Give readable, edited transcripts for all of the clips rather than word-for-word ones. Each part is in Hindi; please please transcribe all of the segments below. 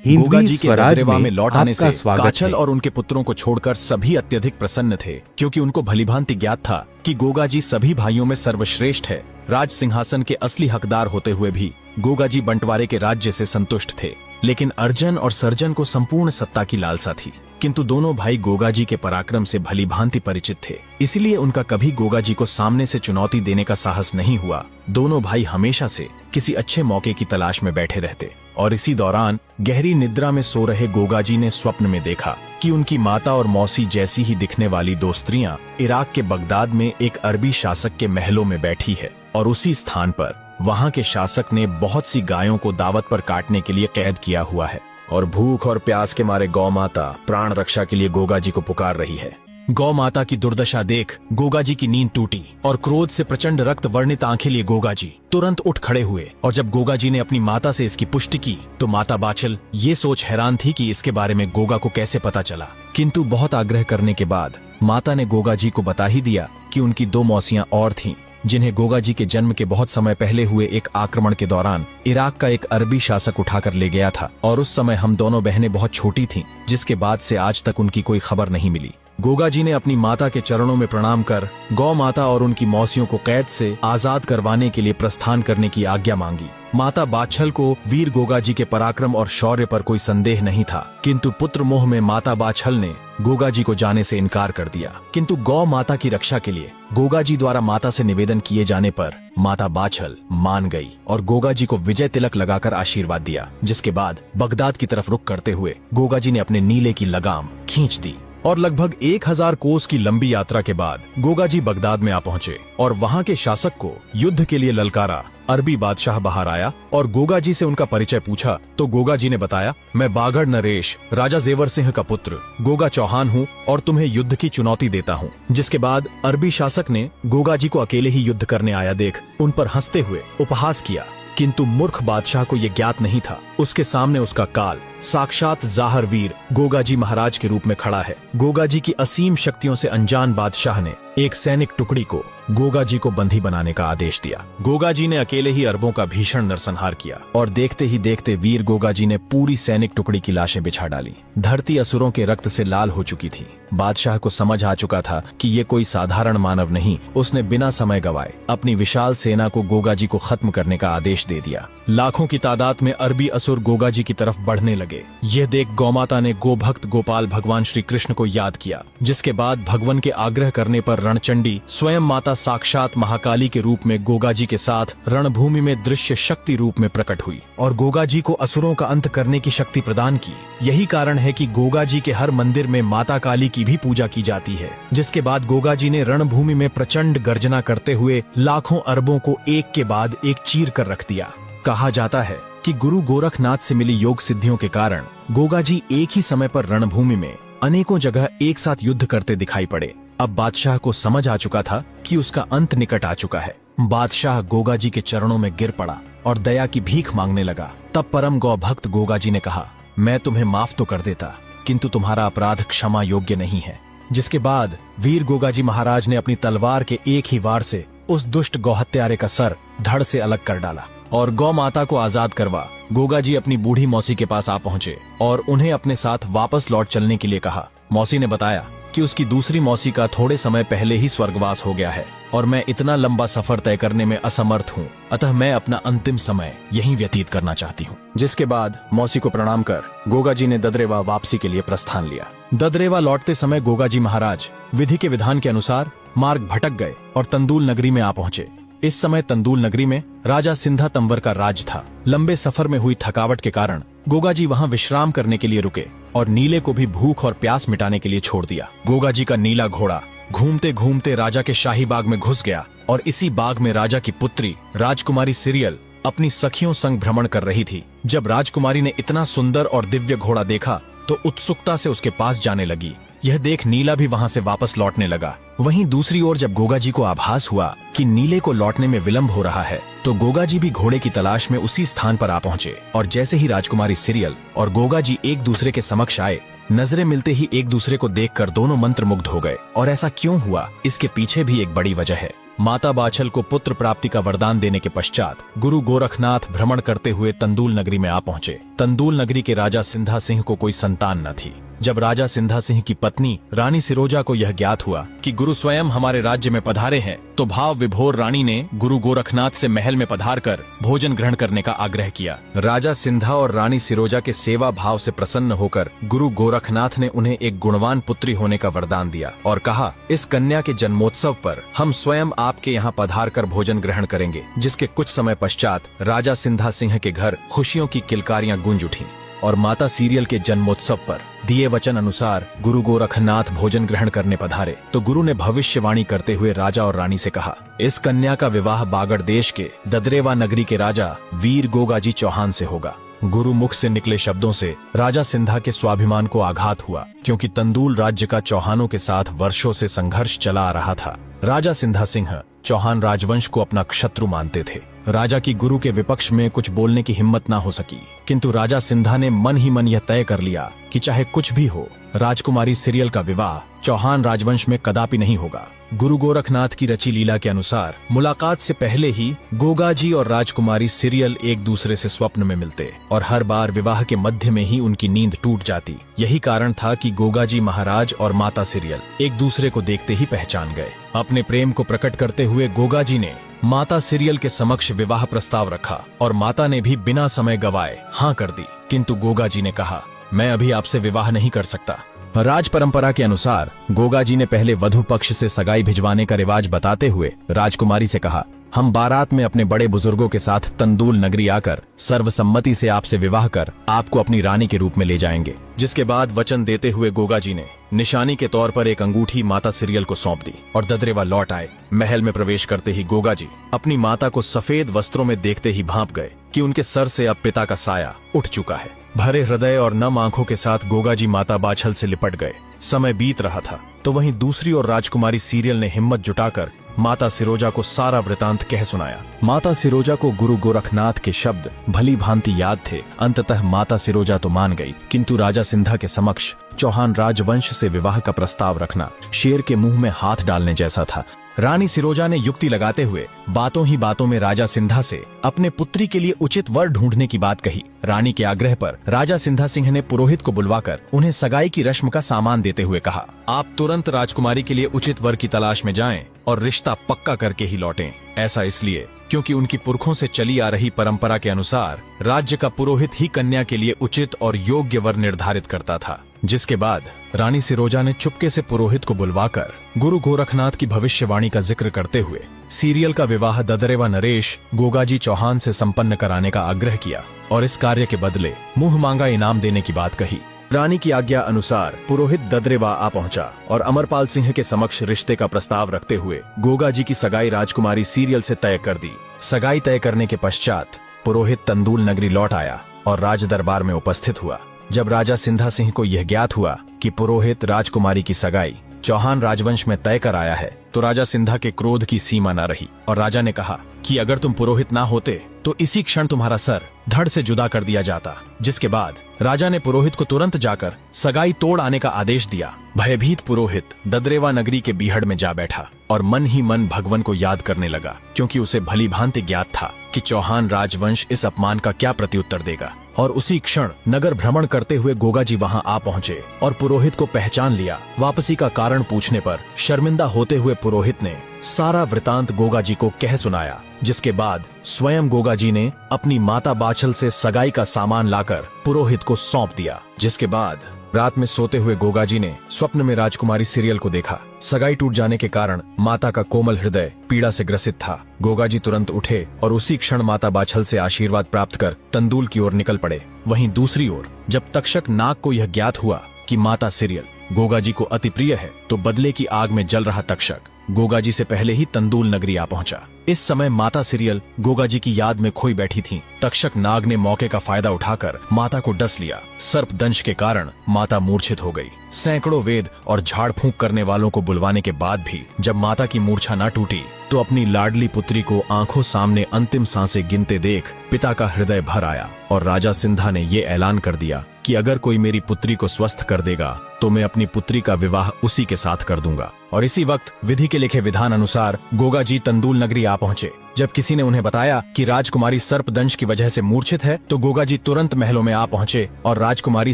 गोगा जी के ददरेवा में लौट आने से स्वागत काछल है। और उनके पुत्रों को छोड़कर सभी अत्यधिक प्रसन्न थे, क्योंकि उनको भलीभांति ज्ञात था कि गोगा जी सभी भाइयों में सर्वश्रेष्ठ है। राज सिंहासन के असली हकदार होते हुए भी गोगा जी बंटवारे के राज्य से संतुष्ट थे, लेकिन अर्जन और सर्जन को संपूर्ण सत्ता की लालसा थी। किंतु दोनों भाई गोगा जी के पराक्रम से भलीभांति परिचित थे, इसलिए उनका कभी गोगा जी को सामने से चुनौती देने का साहस नहीं हुआ। दोनों भाई हमेशा से किसी अच्छे मौके की तलाश में बैठे रहते, और इसी दौरान गहरी निद्रा में सो रहे गोगा जी ने स्वप्न में देखा कि उनकी माता और मौसी जैसी ही दिखने वाली दो स्त्रियां इराक के बगदाद में एक अरबी शासक के महलों में बैठी है, और उसी स्थान पर वहां के शासक ने बहुत सी गायों को दावत पर काटने के लिए कैद किया हुआ है, और भूख और प्यास के मारे गौ माता प्राण रक्षा के लिए गोगा जी को पुकार रही है। गौ माता की दुर्दशा देख गोगा जी की नींद टूटी, और क्रोध से प्रचंड रक्त वर्णित आंखें लिए गोगा जी तुरंत उठ खड़े हुए। और जब गोगा जी ने अपनी माता से इसकी पुष्टि की तो माता बाछल ये सोच हैरान थी कि इसके बारे में गोगा को कैसे पता चला, किंतु बहुत आग्रह करने के बाद माता ने गोगा जी को बता ही दिया कि उनकी दो मौसियां और थीं, जिन्हें गोगा जी के जन्म के बहुत समय पहले हुए एक आक्रमण के दौरान इराक का एक अरबी शासक उठाकर ले गया था, और उस समय हम दोनों बहनें बहुत छोटी थीं, जिसके बाद से आज तक उनकी कोई खबर नहीं मिली। गोगा जी ने अपनी माता के चरणों में प्रणाम कर गौ माता और उनकी मौसियों को कैद से आजाद करवाने के लिए प्रस्थान करने की आज्ञा मांगी। माता बाछल को वीर गोगा जी के पराक्रम और शौर्य पर कोई संदेह नहीं था, किंतु पुत्र मोह में माता बाछल ने गोगा जी को जाने से इनकार कर दिया। किंतु गौ माता की रक्षा के लिए गोगा जी द्वारा माता से निवेदन किए जाने पर माता बाछल मान गई और गोगा जी को विजय तिलक लगाकर आशीर्वाद दिया, जिसके बाद बगदाद की तरफ रुख करते हुए गोगा जी ने अपने नीले की लगाम खींच दी, और लगभग 1000 कोस की लंबी यात्रा के बाद गोगा जी बगदाद में आ पहुंचे, और वहां के शासक को युद्ध के लिए ललकारा। अरबी बादशाह बाहर आया और गोगा जी से उनका परिचय पूछा तो गोगा जी ने बताया, मैं बागड़ नरेश राजा जेवर सिंह का पुत्र गोगा चौहान हूँ और तुम्हें युद्ध की चुनौती देता हूँ। जिसके बाद अरबी शासक ने गोगा जी को अकेले ही युद्ध करने आया देख उन पर हंसते हुए उपहास किया, किंतु मूर्ख बादशाह को यह ज्ञात नहीं था उसके सामने उसका काल साक्षात जाहर वीर गोगा जी महाराज के रूप में खड़ा है। गोगा जी की असीम शक्तियों से अनजान बादशाह ने एक सैनिक टुकड़ी को गोगा जी को बंदी बनाने का आदेश दिया। गोगा जी ने अकेले ही अरबों का भीषण नरसंहार किया, और देखते ही देखते वीर गोगा जी ने पूरी सैनिक टुकड़ी की लाशें बिछा डाली। धरती असुरों के रक्त से लाल हो चुकी थी। बादशाह को समझ आ चुका था कि ये कोई साधारण मानव नहीं। उसने बिना समय गवाए अपनी विशाल सेना को गोगा जी को खत्म करने का आदेश दे दिया। लाखों की तादाद में अरबी असुर गोगा जी की तरफ बढ़ने लगे। यह देख गौमाता ने गोभक्त गोपाल भगवान श्री कृष्ण को याद किया, जिसके बाद भगवान के आग्रह करने पर रणचंडी स्वयं माता साक्षात महाकाली के रूप में गोगा जी के साथ रणभूमि में दृश्य शक्ति रूप में प्रकट हुई और गोगा जी को असुरों का अंत करने की शक्ति प्रदान की। यही कारण है कि गोगा जी के हर मंदिर में माता काली की भी पूजा की जाती है। जिसके बाद गोगा जी ने रणभूमि में प्रचंड गर्जना करते हुए लाखों अरबों को एक के बाद एक चीर कर रख दिया। कहा जाता है कि गुरु गोरखनाथ से मिली योग सिद्धियों के कारण गोगा जी एक ही समय पर रणभूमि में अनेकों जगह एक साथ युद्ध करते दिखाई पड़े। अब बादशाह को समझ आ चुका था कि उसका अंत निकट आ चुका है। बादशाह गोगा जी के चरणों में गिर पड़ा और दया की भीख मांगने लगा। तब परम गौ भक्त गोगा जी ने कहा, मैं तुम्हें माफ तो कर देता, किंतु तुम्हारा अपराध क्षमा योग्य नहीं है। जिसके बाद वीर गोगा जी महाराज ने अपनी तलवार के एक ही वार से उस दुष्ट गौहत्यारे का सर धड़ से अलग कर डाला और गौ माता को आजाद करवा गोगा जी अपनी बूढ़ी मौसी के पास आ पहुंचे और उन्हें अपने साथ वापस लौट चलने के लिए कहा। मौसी ने बताया कि उसकी दूसरी मौसी का थोड़े समय पहले ही स्वर्गवास हो गया है और मैं इतना लंबा सफर तय करने में असमर्थ हूँ, अतः मैं अपना अंतिम समय यहीं व्यतीत करना चाहती हूँ। जिसके बाद मौसी को प्रणाम कर गोगा जी ने ददरेवा वापसी के लिए प्रस्थान लिया। ददरेवा लौटते समय गोगा जी महाराज विधि के विधान के अनुसार मार्ग भटक गए और तंदूल नगरी में आ पहुंचे। इस समय तंदूल नगरी में राजा सिंधा तंवर का राज था। लंबे सफर में हुई थकावट के कारण गोगा जी वहां विश्राम करने के लिए रुके और नीले को भी भूख और प्यास मिटाने के लिए छोड़ दिया। गोगा जी का नीला घोड़ा घूमते घूमते राजा के शाही बाग में घुस गया और इसी बाग में राजा की पुत्री राजकुमारी सिरियल अपनी सखियों संग भ्रमण कर रही थी। जब राजकुमारी ने इतना सुंदर और दिव्य घोड़ा देखा तो उत्सुकता से उसके पास जाने लगी। यह देख नीला भी वहां से वापस लौटने लगा। वहीं दूसरी ओर जब गोगा जी को आभास हुआ कि नीले को लौटने में विलंब हो रहा है तो गोगा जी भी घोड़े की तलाश में उसी स्थान पर आ पहुंचे और जैसे ही राजकुमारी सिरियल और गोगा जी एक दूसरे के समक्ष आए, नजरें मिलते ही एक दूसरे को देखकर दोनों मंत्रमुग्ध हो गए। और ऐसा क्यों हुआ, इसके पीछे भी एक बड़ी वजह है। माता बाछल को पुत्र प्राप्ति का वरदान देने के पश्चात गुरु गोरखनाथ भ्रमण करते हुए तंदूल नगरी में आ पहुंचे। तंदूल नगरी के राजा सिंधा सिंह को कोई संतान न थी। जब राजा सिंधा सिंह की पत्नी रानी सिरोजा को यह ज्ञात हुआ कि गुरु स्वयं हमारे राज्य में पधारे हैं, तो भाव विभोर रानी ने गुरु गोरखनाथ से महल में पधार कर भोजन ग्रहण करने का आग्रह किया। राजा सिंधा और रानी सिरोजा के सेवा भाव से प्रसन्न होकर गुरु गोरखनाथ ने उन्हें एक गुणवान पुत्री होने का वरदान दिया और कहा, इस कन्या के जन्मोत्सव पर हम स्वयं आपके यहाँ पधार कर भोजन ग्रहण करेंगे। जिसके कुछ समय पश्चात राजा सिंधा सिंह के घर खुशियों की किलकारियां गूंज उठी और माता सीरियल के जन्मोत्सव पर दिए वचन अनुसार गुरु गोरखनाथ भोजन ग्रहण करने पधारे तो गुरु ने भविष्यवाणी करते हुए राजा और रानी से कहा, इस कन्या का विवाह बागड़ देश के ददरेवा नगरी के राजा वीर गोगाजी चौहान से होगा। गुरु मुख से निकले शब्दों से राजा सिंधा के स्वाभिमान को आघात हुआ, क्योंकि तंदूल राज्य का चौहानों के साथ वर्षों से संघर्ष चला आ रहा था। राजा सिंधा सिंह चौहान राजवंश को अपना शत्रु मानते थे। राजा की गुरु के विपक्ष में कुछ बोलने की हिम्मत ना हो सकी, किंतु राजा सिंधा ने मन ही मन यह तय कर लिया कि चाहे कुछ भी हो, राजकुमारी सीरियल का विवाह चौहान राजवंश में कदापि नहीं होगा। गुरु गोरखनाथ की रची लीला के अनुसार मुलाकात से पहले ही गोगाजी और राजकुमारी सीरियल एक दूसरे से स्वप्न में मिलते और हर बार विवाह के मध्य में ही उनकी नींद टूट जाती। यही कारण था कि गोगाजी महाराज और माता सीरियल एक दूसरे को देखते ही पहचान गए। अपने प्रेम को प्रकट करते हुए गोगाजी ने माता सीरियल के समक्ष विवाह प्रस्ताव रखा और माता ने भी बिना समय गवाए हाँ कर दी, किंतु गोगाजी ने कहा, मैं अभी आपसे विवाह नहीं कर सकता। राज परंपरा के अनुसार गोगाजी ने पहले वधु पक्ष से सगाई भिजवाने का रिवाज बताते हुए राजकुमारी से कहा, हम बारात में अपने बड़े बुजुर्गों के साथ तंदूल नगरी आकर सर्वसम्मति से आपसे विवाह कर आपको अपनी रानी के रूप में ले जाएंगे। जिसके बाद वचन देते हुए गोगाजी ने निशानी के तौर पर एक अंगूठी माता सीरियल को सौंप दी और ददरेवा लौट आए। महल में प्रवेश करते ही गोगाजी अपनी माता को सफेद वस्त्रों में देखते ही भांप गए कि उनके सर से अब पिता का साया उठ चुका है। भरे हृदय और नम आंखों के साथ गोगाजी माता बाछल से लिपट गए। समय बीत रहा था तो वहीं दूसरी ओर राजकुमारी सीरियल ने हिम्मत जुटाकर माता सिरोजा को सारा वृतांत कह सुनाया। माता सिरोजा को गुरु गोरखनाथ के शब्द भली भांति याद थे। अंततः माता सिरोजा तो मान गई, किंतु राजा सिंधा के समक्ष चौहान राजवंश से विवाह का प्रस्ताव रखना शेर के मुंह में हाथ डालने जैसा था। रानी सिरोजा ने युक्ति लगाते हुए बातों ही बातों में राजा सिंधा से अपने पुत्री के लिए उचित वर ढूंढने की बात कही। रानी के आग्रह पर राजा सिंधा सिंह ने पुरोहित को बुलवाकर उन्हें सगाई की रस्म का सामान देते हुए कहा, आप तुरंत राजकुमारी के लिए उचित वर की तलाश में जाएं और रिश्ता पक्का करके ही लौटें। ऐसा इसलिए क्योंकि उनकी पुरखों से चली आ रही परंपरा के अनुसार राज्य का पुरोहित ही कन्या के लिए उचित और योग्य वर निर्धारित करता था। जिसके बाद रानी सिरोजा ने चुपके से पुरोहित को बुलवाकर गुरु गोरखनाथ की भविष्यवाणी का जिक्र करते हुए सीरियल का विवाह ददरेवा नरेश गोगाजी चौहान से संपन्न कराने का आग्रह किया और इस कार्य के बदले मुंह मांगा इनाम देने की बात कही। रानी की आज्ञा अनुसार पुरोहित ददरेवा आ पहुंचा और अमरपाल सिंह के समक्ष रिश्ते का प्रस्ताव रखते हुए गोगाजी की सगाई राजकुमारी सीरियल से तय कर दी। सगाई तय करने के पश्चात पुरोहित तंदूल नगरी लौट आया और राज दरबार में उपस्थित हुआ। जब राजा सिंधा सिंह को यह ज्ञात हुआ कि पुरोहित राजकुमारी की सगाई चौहान राजवंश में तय कर आया है, तो राजा सिंधा के क्रोध की सीमा न रही और राजा ने कहा कि अगर तुम पुरोहित ना होते तो इसी क्षण तुम्हारा सर धड़ से जुदा कर दिया जाता। जिसके बाद राजा ने पुरोहित को तुरंत जाकर सगाई तोड़ आने का आदेश दिया। भयभीत पुरोहित ददरेवा नगरी के बीहड़ में जा बैठा और मन ही मन भगवान को याद करने लगा, क्योंकि उसे भली भांति ज्ञात था कि चौहान राजवंश इस अपमान का क्या प्रत्युत्तर देगा। और उसी क्षण नगर भ्रमण करते हुए गोगाजी वहां आ पहुंचे और पुरोहित को पहचान लिया। वापसी का कारण पूछने पर शर्मिंदा होते हुए पुरोहित ने सारा वृतांत गोगाजी को कह सुनाया। जिसके बाद स्वयं गोगाजी ने अपनी माता बाछल से सगाई का सामान लाकर पुरोहित को सौंप दिया। जिसके बाद रात में सोते हुए गोगाजी ने स्वप्न में राजकुमारी सीरियल को देखा। सगाई टूट जाने के कारण माता का कोमल हृदय पीड़ा से ग्रसित था। गोगाजी तुरंत उठे और उसी क्षण माता बाछल से आशीर्वाद प्राप्त कर तंदूल की ओर निकल पड़े। वहीं दूसरी ओर जब तक्षक नाग को यह ज्ञात हुआ कि माता सीरियल गोगाजी को अति प्रिय है, तो बदले की आग में जल रहा तक्षक गोगाजी से पहले ही तंदूल नगरी आ पहुंचा। इस समय माता सीरियल गोगाजी की याद में खोई बैठी थी। तक्षक नाग ने मौके का फायदा उठाकर माता को डस लिया। सर्प दंश के कारण माता मूर्छित हो गई। सैकड़ों वेद और झाड़ फूंक करने वालों को बुलवाने के बाद भी जब माता की मूर्छा न टूटी, तो अपनी लाडली पुत्री को आंखों सामने अंतिम सांसें गिनते देख पिता का हृदय भर आया और राजा सिंधा ने ये ऐलान कर दिया कि अगर कोई मेरी पुत्री को स्वस्थ कर देगा तो मैं अपनी पुत्री का विवाह उसी के साथ कर दूंगा। और इसी वक्त विधि के लिखे विधान अनुसार गोगा जी तंदुल नगरी आ पहुंचे। जब किसी ने उन्हें बताया कि राजकुमारी सर्पदंश की वजह से मूर्छित है तो गोगा जी तुरंत महलों में आ पहुंचे और राजकुमारी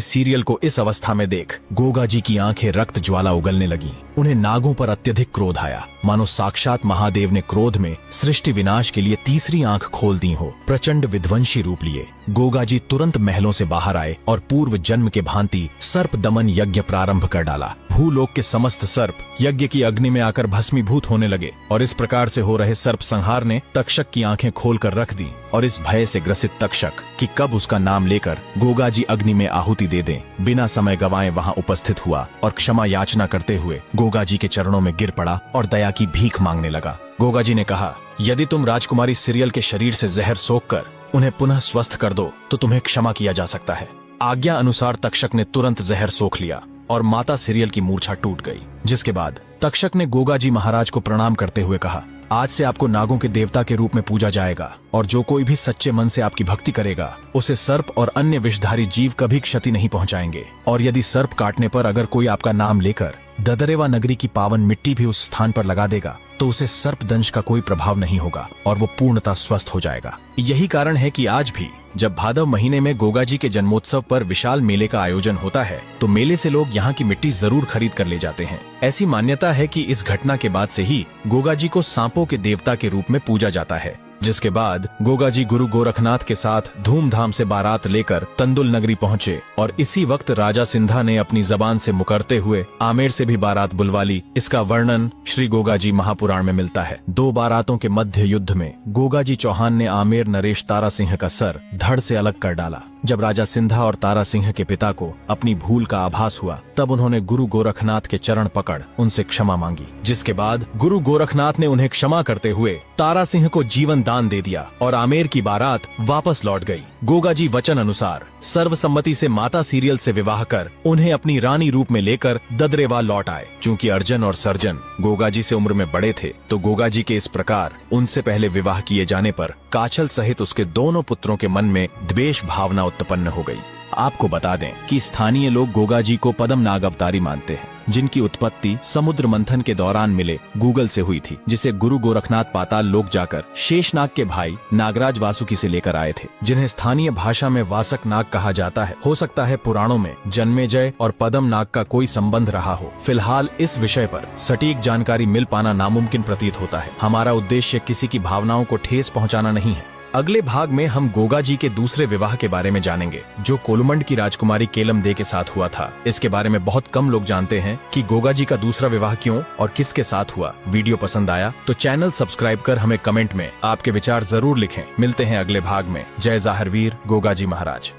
सीरियल को इस अवस्था में देख गोगा जी की आंखें रक्त ज्वाला उगलने लगी। उन्हें नागों पर अत्यधिक क्रोध आया, मानो साक्षात महादेव ने क्रोध में सृष्टि विनाश के लिए तीसरी आंख खोल दी हो। प्रचंड विध्वंसी रूप लिए गोगा जी तुरंत महलों से बाहर आए और पूर्व जन्म के भांति सर्प दमन यज्ञ प्रारंभ कर डाला। भूलोक के समस्त सर्प यज्ञ की अग्नि में आकर भस्मीभूत होने लगे और इस प्रकार से हो रहे सर्प संहार ने तक्षक की आंखें खोलकर रख दी। और इस भय से ग्रसित तक्षक कि कब उसका नाम लेकर गोगा जी अग्नि में आहुति दे दें, बिना समय गवाए वहां उपस्थित हुआ और क्षमा याचना करते हुए गोगा जी के चरणों में गिर पड़ा और दया की भीख मांगने लगा। गोगा जी ने कहा, यदि तुम राजकुमारी सीरियल के शरीर से जहर सोखकर उन्हें पुनः स्वस्थ कर दो तो तुम्हें क्षमा किया जा सकता है। आज्ञा अनुसार तक्षक ने तुरंत जहर सोख लिया और माता सीरियल की मूर्छा टूट गई। जिसके बाद तक्षक ने गोगा जी महाराज को प्रणाम करते हुए कहा, आज से आपको नागों के देवता के रूप में पूजा जाएगा और जो कोई भी सच्चे मन से आपकी भक्ति करेगा उसे सर्प और अन्य विषधारी जीव कभी क्षति नहीं पहुंचाएंगे। और यदि सर्प काटने पर अगर कोई आपका नाम लेकर ददरेवा नगरी की पावन मिट्टी भी उस स्थान पर लगा देगा तो उसे सर्पदंश का कोई प्रभाव नहीं होगा और वो पूर्णतः स्वस्थ हो जाएगा। यही कारण है कि आज भी जब भादव महीने में गोगा जी के जन्मोत्सव पर विशाल मेले का आयोजन होता है तो मेले से लोग यहाँ की मिट्टी जरूर खरीद कर ले जाते हैं। ऐसी मान्यता है कि इस घटना के बाद से ही गोगा जी को सांपों के देवता के रूप में पूजा जाता है। जिसके बाद गोगा जी गुरु गोरखनाथ के साथ धूमधाम से बारात लेकर तंदुल नगरी पहुंचे और इसी वक्त राजा सिंधा ने अपनी जबान से मुकरते हुए आमेर से भी बारात बुलवा ली। इसका वर्णन श्री गोगा जी महापुराण में मिलता है। दो बारातों के मध्य युद्ध में गोगा जी चौहान ने आमेर नरेश तारा सिंह का सर धड़ से अलग कर डाला। जब राजा सिंधा और तारा सिंह के पिता को अपनी भूल का आभास हुआ तब उन्होंने गुरु गोरखनाथ के चरण पकड़ उनसे क्षमा मांगी। जिसके बाद गुरु गोरखनाथ ने उन्हें क्षमा करते हुए तारा सिंह को जीवन दान दे दिया और आमेर की बारात वापस लौट गई। गोगा जी वचन अनुसार सर्वसम्मति से माता सीरियल से विवाह कर उन्हें अपनी रानी रूप में लेकर ददरेवाल लौट आए। चूँकि अर्जन और सर्जन गोगा जी से उम्र में बड़े थे तो गोगा जी के इस प्रकार उनसे पहले विवाह किए जाने पर काछल सहित उसके दोनों पुत्रों के मन में द्वेष भावना उत्पन्न हो गई। आपको बता दें कि स्थानीय लोग गोगा जी को पद्म नाग अवतारी मानते हैं, जिनकी उत्पत्ति समुद्र मंथन के दौरान मिले गूगल से हुई थी, जिसे गुरु गोरखनाथ पाताल लोक जाकर शेषनाग के भाई नागराज वासुकी से लेकर आए थे, जिन्हें स्थानीय भाषा में वासक नाग कहा जाता है। हो सकता है पुराणों में जन्मेजय और पद्म नाग का कोई संबंध रहा हो। फिलहाल इस विषय पर सटीक जानकारी मिल पाना नामुमकिन प्रतीत होता है। हमारा उद्देश्य किसी की भावनाओं को ठेस पहुँचाना नहीं है। अगले भाग में हम गोगा जी के दूसरे विवाह के बारे में जानेंगे जो कोलुमंड की राजकुमारी केलम दे के साथ हुआ था। इसके बारे में बहुत कम लोग जानते हैं कि गोगा जी का दूसरा विवाह क्यों और किसके साथ हुआ। वीडियो पसंद आया तो चैनल सब्सक्राइब कर हमें कमेंट में आपके विचार जरूर लिखें। मिलते हैं अगले भाग में। जय जाहरवीर गोगा जी महाराज।